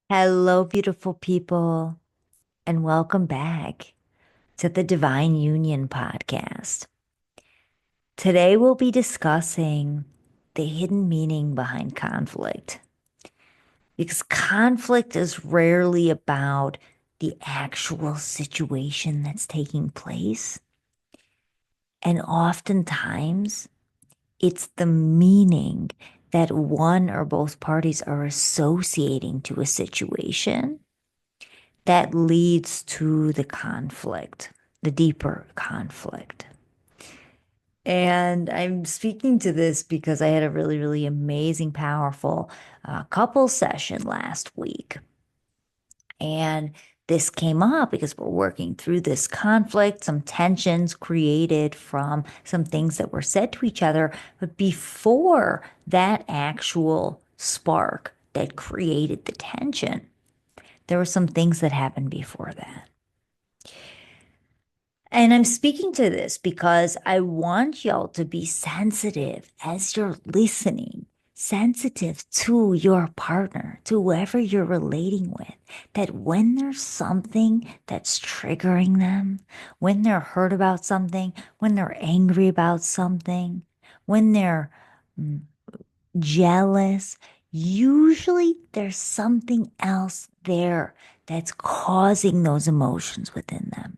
Hello, beautiful people, and welcome back to the Divine Union podcast. Today, we'll be discussing the hidden meaning behind conflict because conflict is rarely about the actual situation that's taking place. And oftentimes, it's the meaning that one or both parties are associating to a situation that leads to the conflict, the deeper conflict. And I'm speaking to this because I had a really, really amazing, powerful couple session last week. And this came up because we're working through this conflict, some tensions created from some things that were said to each other. But before that actual spark that created the tension, there were some things that happened before that. And I'm speaking to this because I want y'all to be sensitive as you're listening, sensitive to your partner, to whoever you're relating with, that when there's something that's triggering them, when they're hurt about something, when they're angry about something, when they're mm, jealous, usually there's something else there that's causing those emotions within them.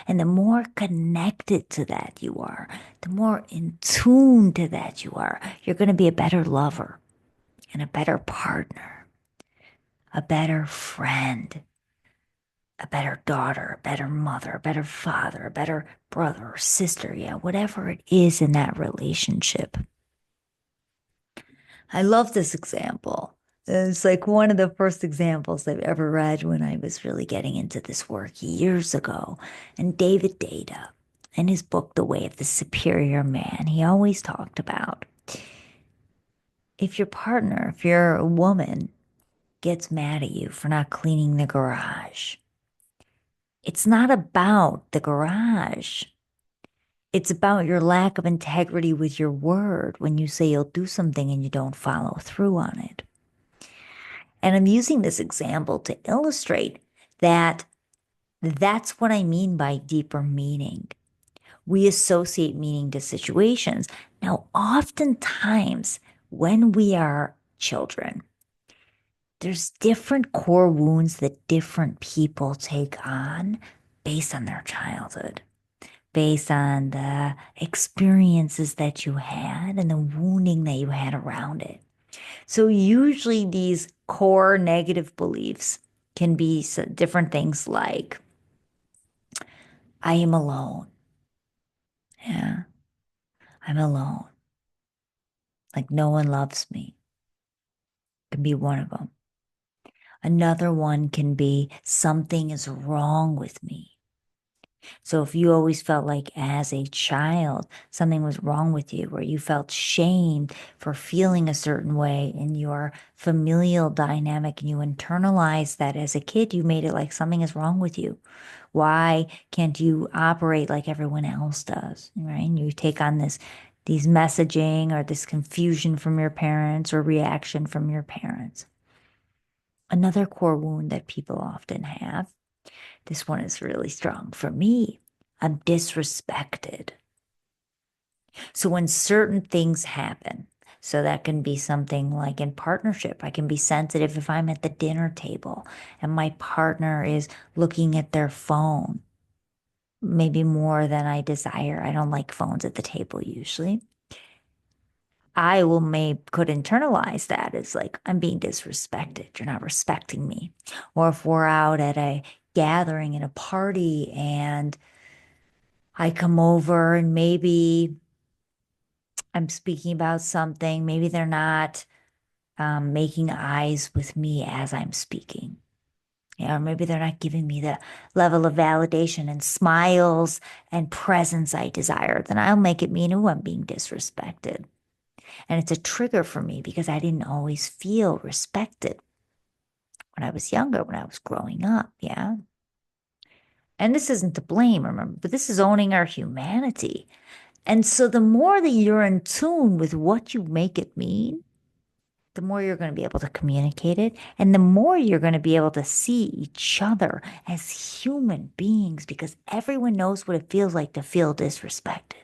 And the more connected to that you are, the more in tune to that you are, you're going to be a better lover and a better partner, a better friend, a better daughter, a better mother, a better father, a better brother or sister. Yeah, whatever it is in that relationship. I love this example. It's like one of the first examples I've ever read when I was really getting into this work years ago. And David Data, in his book, The Way of the Superior Man, he always talked about if your partner, if your woman gets mad at you for not cleaning the garage, it's not about the garage. It's about your lack of integrity with your word when you say you'll do something and you don't follow through on it. And I'm using this example to illustrate that that's what I mean by deeper meaning. We associate meaning to situations. Now, oftentimes when we are children, there's different core wounds that different people take on based on their childhood, based on the experiences that you had and the wounding that you had around it. So usually these core negative beliefs can be different things like, I am alone. Yeah, I'm alone. Like no one loves me. Can be one of them. Another one can be something is wrong with me. So if you always felt like as a child something was wrong with you, or you felt shamed for feeling a certain way in your familial dynamic and you internalized that as a kid, you made it like something is wrong with you. Why can't you operate like everyone else does? Right? And you take on these messaging or this confusion from your parents or reaction from your parents. Another core wound that people often have, this one is really strong for me. I'm disrespected. So when certain things happen, so that can be something like in partnership, I can be sensitive if I'm at the dinner table and my partner is looking at their phone, maybe more than I desire. I don't like phones at the table usually. I will may could internalize that as like I'm being disrespected. You're not respecting me. Or if we're out at a gathering in a party and I come over and maybe I'm speaking about something, maybe they're not making eyes with me as I'm speaking. Yeah, or maybe they're not giving me the level of validation and smiles and presence I desire, then I'll make it mean, oh, I'm being disrespected. And it's a trigger for me because I didn't always feel respected when I was younger, when I was growing up. Yeah. And this isn't to blame, remember, but this is owning our humanity. And so the more that you're in tune with what you make it mean, the more you're going to be able to communicate it, and the more you're going to be able to see each other as human beings because everyone knows what it feels like to feel disrespected.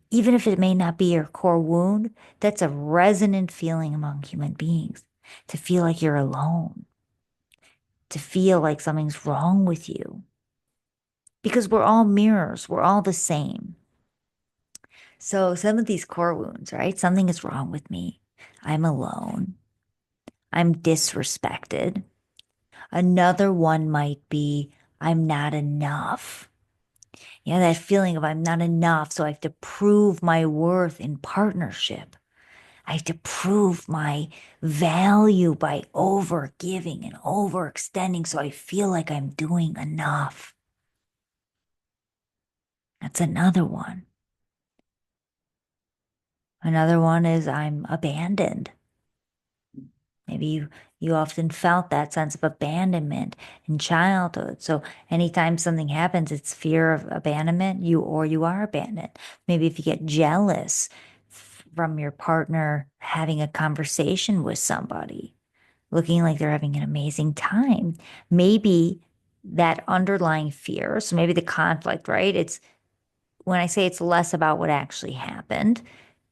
Even if it may not be your core wound, that's a resonant feeling among human beings. To feel like you're alone, to feel like something's wrong with you. Because we're all mirrors, we're all the same. So some of these core wounds, right? Something is wrong with me. I'm alone. I'm disrespected. Another one might be I'm not enough. Yeah, that feeling of I'm not enough, so I have to prove my worth in partnership. I have to prove my value by over giving and overextending so I feel like I'm doing enough. That's another one. Another one is I'm abandoned. Maybe you often felt that sense of abandonment in childhood. So anytime something happens, it's fear of abandonment, you are abandoned. Maybe if you get jealous from your partner having a conversation with somebody, looking like they're having an amazing time, maybe that underlying fear, so maybe the conflict, right? It's when I say it's less about what actually happened,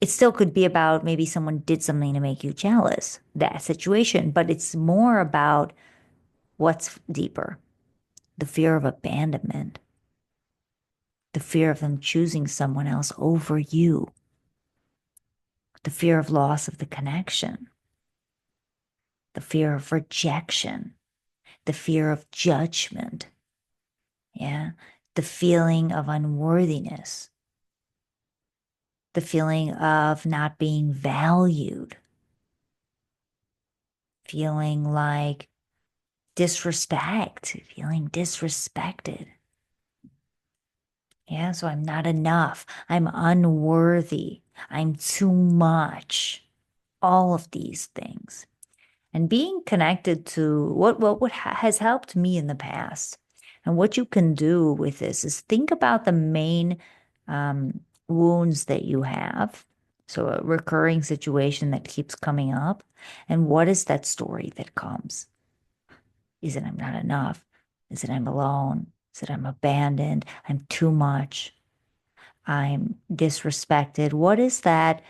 it still could be about maybe someone did something to make you jealous, that situation, but it's more about what's deeper, the fear of abandonment, the fear of them choosing someone else over you, the fear of loss of the connection, the fear of rejection, the fear of judgment, yeah, the feeling of unworthiness, the feeling of not being valued, feeling like disrespect, feeling disrespected. Yeah, so I'm not enough. I'm unworthy. I'm too much. All of these things. And being connected to what has helped me in the past and what you can do with this is think about the main wounds that you have. So a recurring situation that keeps coming up. And what is that story that comes? Is it I'm not enough? Is it I'm alone? Is it I'm abandoned? I'm too much? I'm disrespected? What is that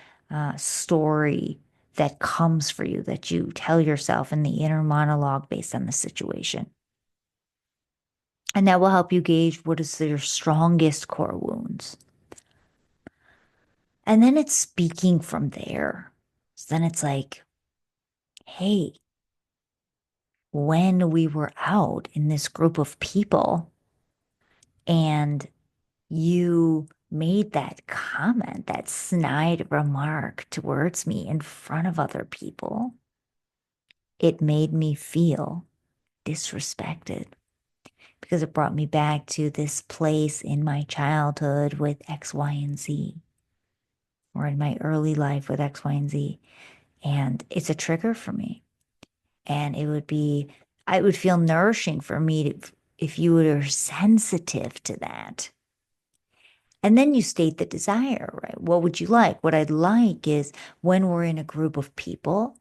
story that comes for you that you tell yourself in the inner monologue based on the situation? And that will help you gauge what is your strongest core wounds. And then it's speaking from there. So then it's like, hey, when we were out in this group of people and you made that comment, that snide remark towards me in front of other people, it made me feel disrespected because it brought me back to this place in my childhood with X, Y, and Z, or in my early life with X, Y, and Z. And it's a trigger for me. And I would feel nourishing for me to, if you were sensitive to that. And then you state the desire, right? What would you like? What I'd like is when we're in a group of people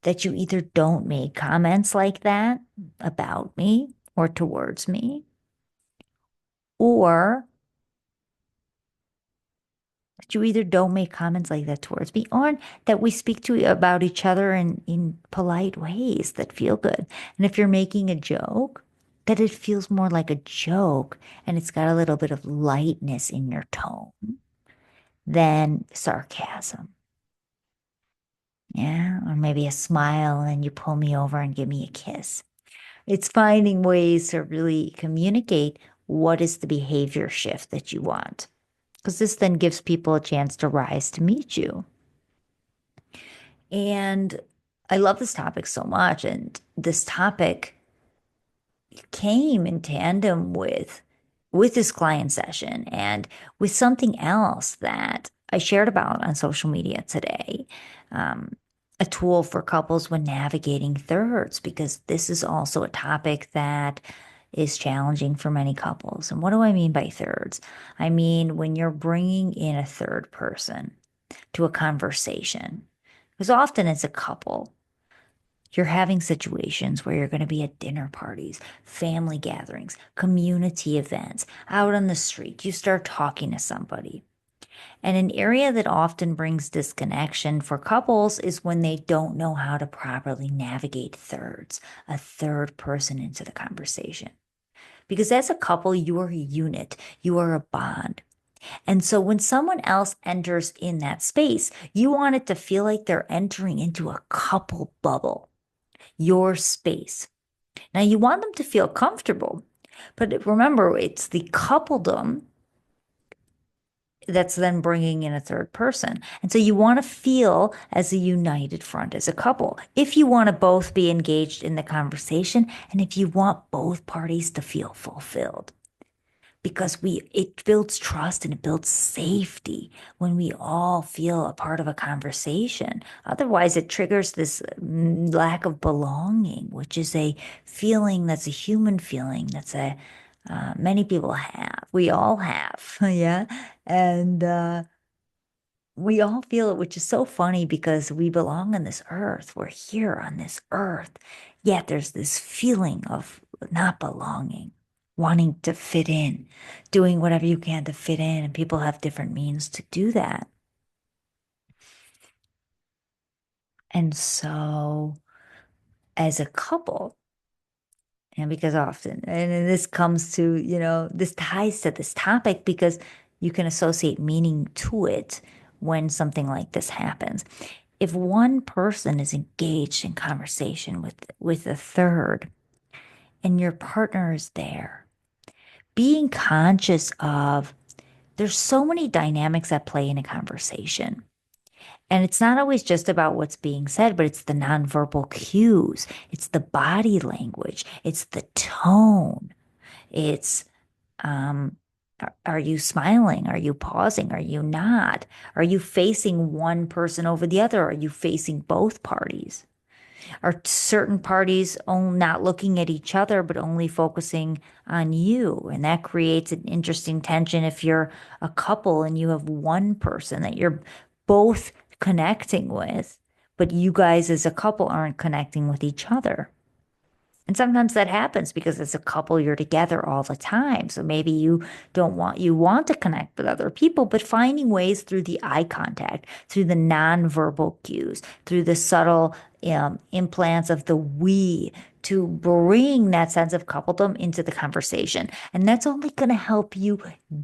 that you either don't make comments like that about me or towards me, or that you either don't make comments like that towards me, or that we speak to about each other in polite ways that feel good. And if you're making a joke, that it feels more like a joke and it's got a little bit of lightness in your tone than sarcasm. Yeah, or maybe a smile and you pull me over and give me a kiss. It's finding ways to really communicate what is the behavior shift that you want. Because this then gives people a chance to rise to meet you. And I love this topic so much. And this topic came in tandem with this client session and with something else that I shared about on social media today. Um, a tool for couples when navigating thirds, because this is also a topic that is challenging for many couples. And what do I mean by thirds? I mean, when you're bringing in a third person to a conversation, Because often as a couple, you're having situations where you're going to be at dinner parties, family gatherings, community events, out on the street. You start talking to somebody. And an area that often brings disconnection for couples is when they don't know how to properly navigate thirds, a third person into the conversation. Because as a couple, you are a unit, you are a bond. And so when someone else enters in that space, you want it to feel like they're entering into a couple bubble, your space. Now, you want them to feel comfortable, but remember, it's the coupledom that's then bringing in a third person. And so you want to feel as a united front as a couple. If you want to both be engaged in the conversation and if you want both parties to feel fulfilled, because it builds trust and it builds safety when we all feel a part of a conversation. Otherwise, it triggers this lack of belonging, which is a feeling that's a human feeling that's a many people have. We all have, yeah. And we all feel it, which is so funny because we belong on this earth. We're here on this earth. Yet there's this feeling of not belonging, wanting to fit in, doing whatever you can to fit in. And people have different means to do that. And so, as a couple, and because often, and this comes to, this ties to this topic because you can associate meaning to it when something like this happens. If one person is engaged in conversation with a third and your partner is there, being conscious of there's so many dynamics at play in a conversation. And it's not always just about what's being said, but it's the nonverbal cues, it's the body language, it's the tone, it's are you smiling? Are you pausing? Are you not? Are you facing one person over the other? Are you facing both parties? Are certain parties not looking at each other, but only focusing on you? And that creates an interesting tension if you're a couple and you have one person that you're both connecting with, but you guys as a couple aren't connecting with each other. And sometimes that happens because as a couple, you're together all the time. So maybe you want to connect with other people, but finding ways through the eye contact, through the nonverbal cues, through the subtle implants of the we to bring that sense of coupledom into the conversation. And that's only going to help you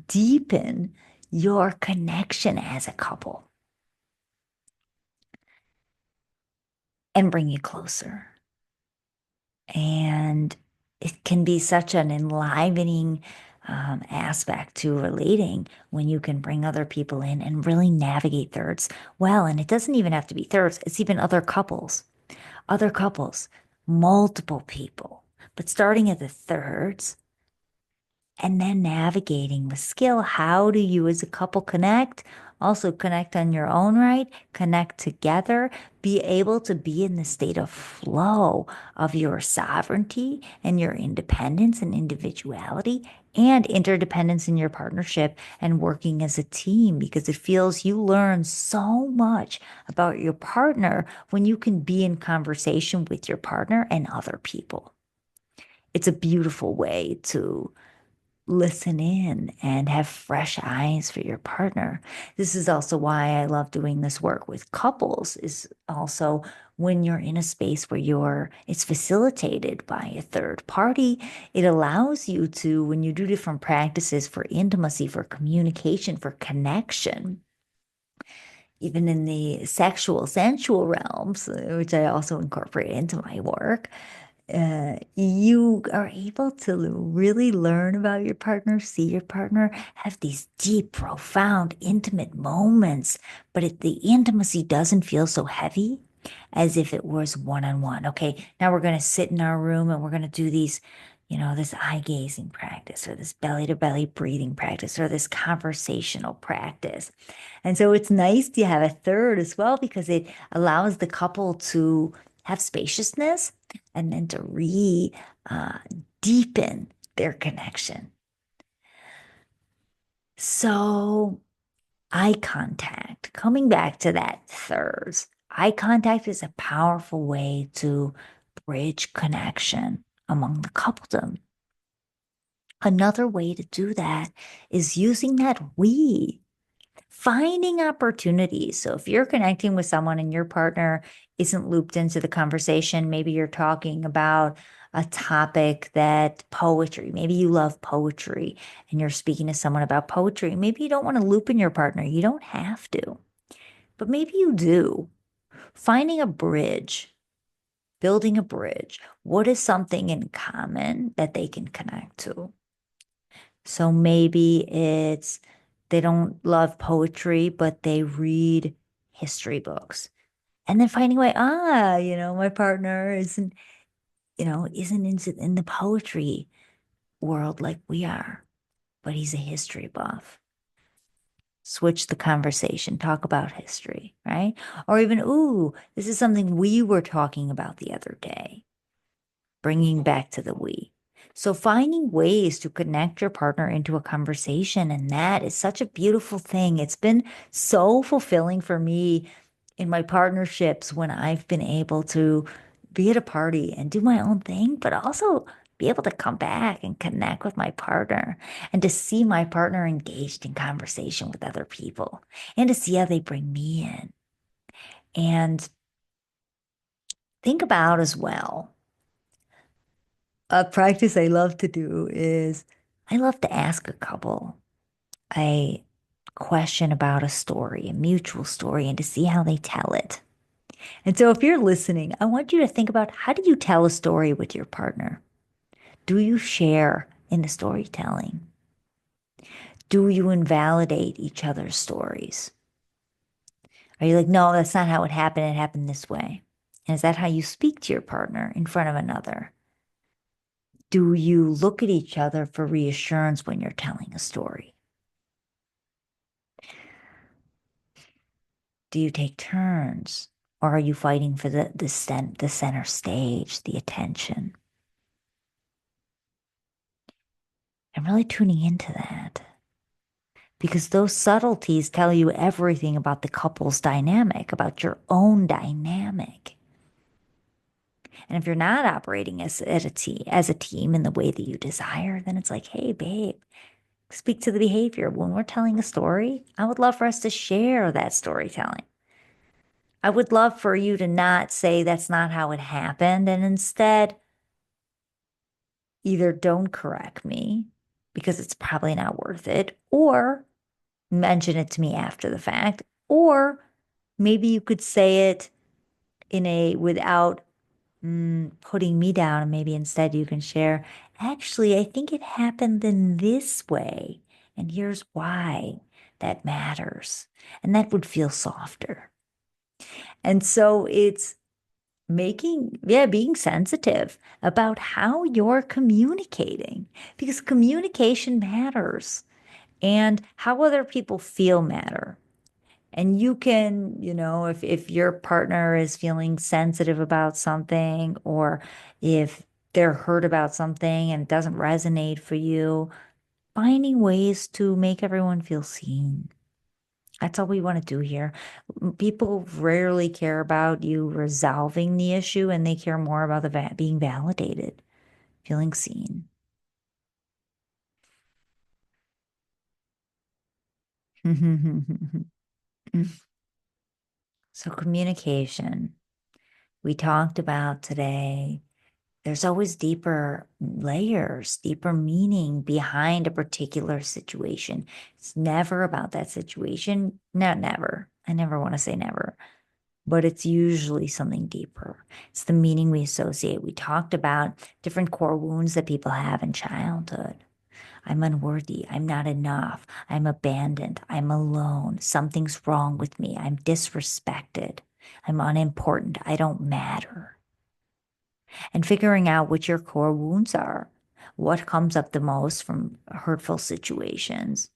deepen your connection as a couple and bring you closer. And it can be such an enlivening aspect to relating when you can bring other people in and really navigate thirds well. And it doesn't even have to be thirds, it's even other couples, multiple people. But starting at the thirds, and then navigating with skill. How do you as a couple connect? Also connect on your own right, connect together, be able to be in the state of flow of your sovereignty and your independence and individuality and interdependence in your partnership and working as a team because it feels you learn so much about your partner when you can be in conversation with your partner and other people. It's a beautiful way to listen in and have fresh eyes for your partner. This is also why I love doing this work with couples is also when you're in a space where it's facilitated by a third party, it allows you to, when you do different practices for intimacy, for communication, for connection, even in the sexual, sensual realms, which I also incorporate into my work, you are able to really learn about your partner, see your partner, have these deep, profound, intimate moments, but the intimacy doesn't feel so heavy as if it was one-on-one. Okay, now we're going to sit in our room and we're going to do this eye gazing practice or this belly to belly breathing practice or this conversational practice. And so it's nice to have a third as well because it allows the couple to have spaciousness and then to uh, deepen their connection. So eye contact, coming back to that thirds, Eye contact is a powerful way to bridge connection among the coupledom. Another way to do that is using that we, finding opportunities. So if you're connecting with someone and your partner isn't looped into the conversation, maybe you're talking about a topic that poetry, maybe you love poetry and you're speaking to someone about poetry. Maybe you don't want to loop in your partner. You don't have to, but maybe you do. Finding a bridge, building a bridge. What is something in common that they can connect to? So maybe it's they don't love poetry, but they read history books. And then finding a way, my partner isn't in the poetry world like we are, but he's a history buff. Switch the conversation, talk about history, right? Or even, ooh, this is something we were talking about the other day, bringing back to the we. So finding ways to connect your partner into a conversation, and that is such a beautiful thing. It's been so fulfilling for me in my partnerships when I've been able to be at a party and do my own thing, but also be able to come back and connect with my partner and to see my partner engaged in conversation with other people and to see how they bring me in. And think about as well, a practice I love to do is I love to ask a couple a question about a story, a mutual story, and to see how they tell it. And so if you're listening, I want you to think about, how do you tell a story with your partner? Do you share in the storytelling? Do you invalidate each other's stories? Are you like, no, that's not how it happened. It happened this way. And is that how you speak to your partner in front of another? Do you look at each other for reassurance when you're telling a story? Do you take turns? Or are you fighting for the center stage, the attention? I'm really tuning into that because those subtleties tell you everything about the couple's dynamic, about your own dynamic. And if you're not operating as a team in the way that you desire, then it's like, hey, babe, speak to the behavior. When we're telling a story, I would love for us to share that storytelling. I would love for you to not say that's not how it happened, and instead either don't correct me because it's probably not worth it, or mention it to me after the fact, or maybe you could say it in a without putting me down, and maybe instead you can share, actually, I think it happened in this way, and here's why that matters. And that would feel softer. And so it's being sensitive about how you're communicating because communication matters and how other people feel matter. And you can, if your partner is feeling sensitive about something or if they're hurt about something and it doesn't resonate for you, finding ways to make everyone feel seen. That's all we want to do here. People rarely care about you resolving the issue and they care more about being validated, feeling seen. So communication, we talked about today. There's always deeper layers, deeper meaning behind a particular situation. It's never about that situation. Not never. I never want to say never, but it's usually something deeper. It's the meaning we associate. We talked about different core wounds that people have in childhood. I'm unworthy. I'm not enough. I'm abandoned. I'm alone. Something's wrong with me. I'm disrespected. I'm unimportant. I don't matter. And figuring out what your core wounds are, what comes up the most from hurtful situations,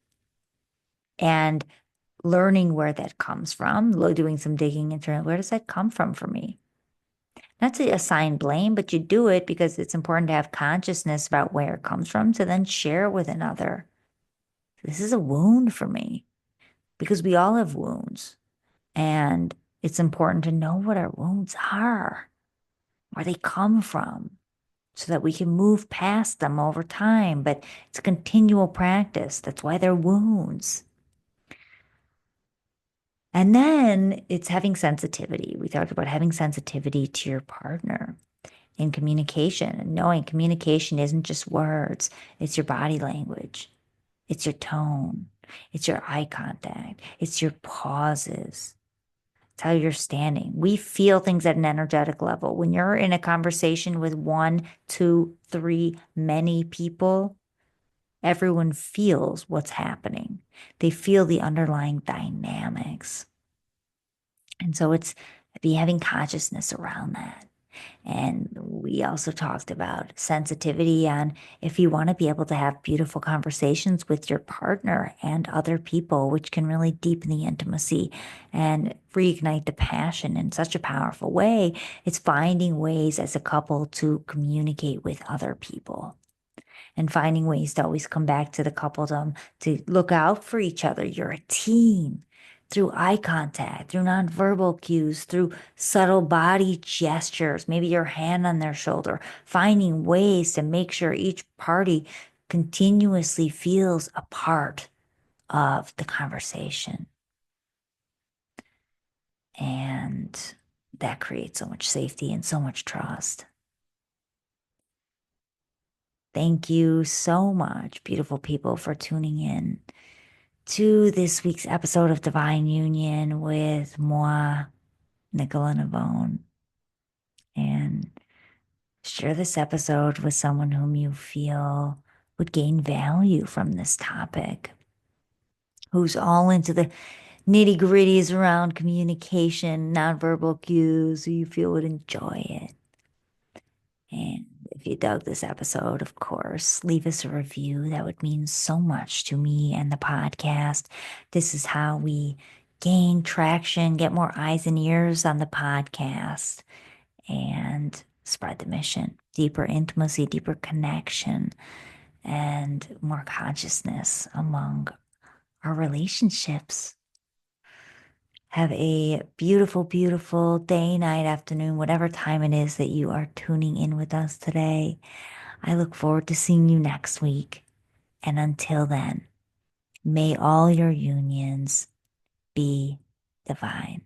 and learning where that comes from, doing some digging into where does that come from for me? Not to assign blame, but you do it because it's important to have consciousness about where it comes from to then share with another. This is a wound for me because we all have wounds. And It's important to know what our wounds are, where they come from, so that we can move past them over time. But it's continual practice. That's why they're wounds. And then it's having sensitivity. We talked about having sensitivity to your partner in communication and knowing communication isn't just words, it's your body language, it's your tone, it's your eye contact, it's your pauses. It's how you're standing. We feel things at an energetic level. When you're in a conversation with one, two, three, many people, everyone feels what's happening. They feel the underlying dynamics. And so it's be having consciousness around that. And we also talked about sensitivity on if you want to be able to have beautiful conversations with your partner and other people, which can really deepen the intimacy and reignite the passion in such a powerful way. It's finding ways as a couple to communicate with other people and finding ways to always come back to the coupledom to look out for each other. You're a team through eye contact, through nonverbal cues, through subtle body gestures, maybe your hand on their shoulder, finding ways to make sure each party continuously feels a part of the conversation. And that creates so much safety and so much trust. Thank you so much, beautiful people, for tuning in to this week's episode of Divine Union with moi, Nicola Navone. And share this episode with someone whom you feel would gain value from this topic, who's all into the nitty gritties around communication, nonverbal cues, who you feel would enjoy it. And if you dug this episode, of course, leave us a review. That would mean so much to me and the podcast. This is how we gain traction, get more eyes and ears on the podcast, and spread the mission. Deeper intimacy, deeper connection, and more consciousness among our relationships. Have a beautiful, beautiful day, night, afternoon, whatever time it is that you are tuning in with us today. I look forward to seeing you next week. And until then, may all your unions be divine.